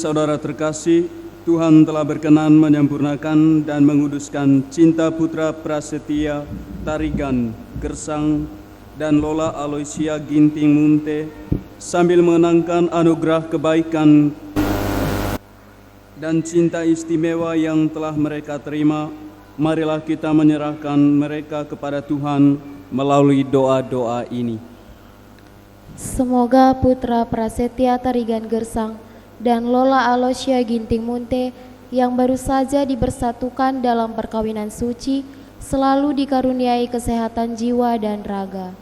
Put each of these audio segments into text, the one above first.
saudara terkasih, Tuhan telah berkenan menyempurnakan dan menguduskan cinta putra Prasetya Tarigan Gersang dan Lola Aloysia Ginting Munte sambil mengenangkan anugerah kebaikan dan cinta istimewa yang telah mereka terima. Marilah kita menyerahkan mereka kepada Tuhan melalui doa-doa ini. Semoga putra Prasetya Tarigan Gersang dan Lola Aloysia Ginting Munte yang baru saja dibersatukan dalam perkawinan suci selalu dikaruniai kesehatan jiwa dan raga.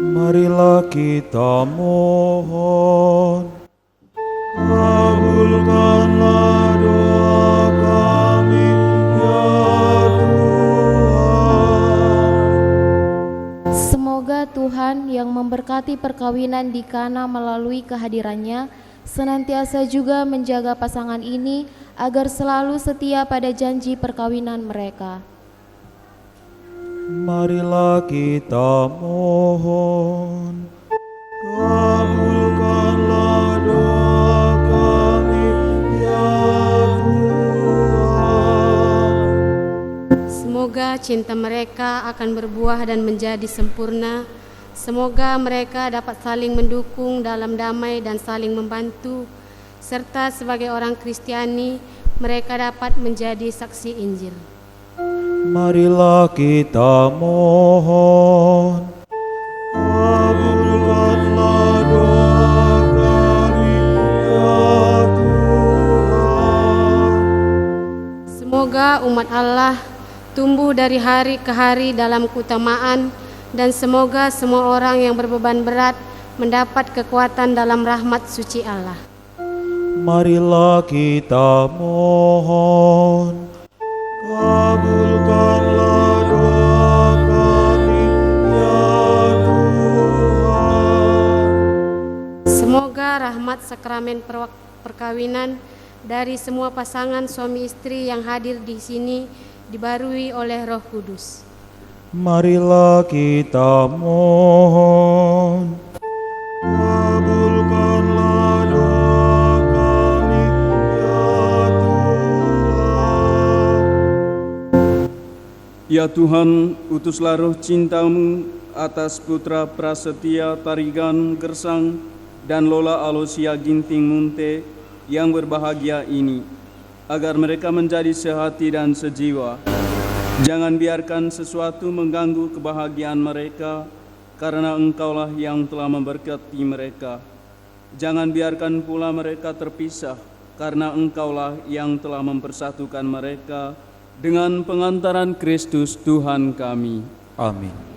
Marilah kita mohon, kabulkanlah doa kami ya Tuhan. Semoga Tuhan yang memberkati perkawinan di Kana melalui kehadirannya senantiasa juga menjaga pasangan ini agar selalu setia pada janji perkawinan mereka. Marilah kita mohon, kabulkanlah doa kami ya Tuhan. Semoga cinta mereka akan berbuah dan menjadi sempurna. Semoga mereka dapat saling mendukung dalam damai dan saling membantu, serta sebagai orang Kristiani mereka dapat menjadi saksi Injil. Marilah kita mohon, kabulkanlah doa kami ya Tuhan. Semoga umat Allah tumbuh dari hari ke hari dalam keutamaan, dan semoga semua orang yang berbeban berat mendapat kekuatan dalam rahmat suci Allah. Marilah kita mohon, kabulkanlah doa kami ya Tuhan. Semoga rahmat sakramen perkawinan dari semua pasangan suami istri yang hadir di sini dibarui oleh Roh Kudus. Marilah kita mohon, kabulkanlah doa kami ya Tuhan. Ya Tuhan, utuslah roh cinta-Mu atas putra Prasetya Tarigan Gersang dan Lola Aloysia Ginting Munte yang berbahagia ini, agar mereka menjadi sehati dan sejiwa. Jangan biarkan sesuatu mengganggu kebahagiaan mereka, karena Engkaulah yang telah memberkati mereka. Jangan biarkan pula mereka terpisah, karena Engkaulah yang telah mempersatukan mereka dengan pengantaran Kristus Tuhan kami. Amin.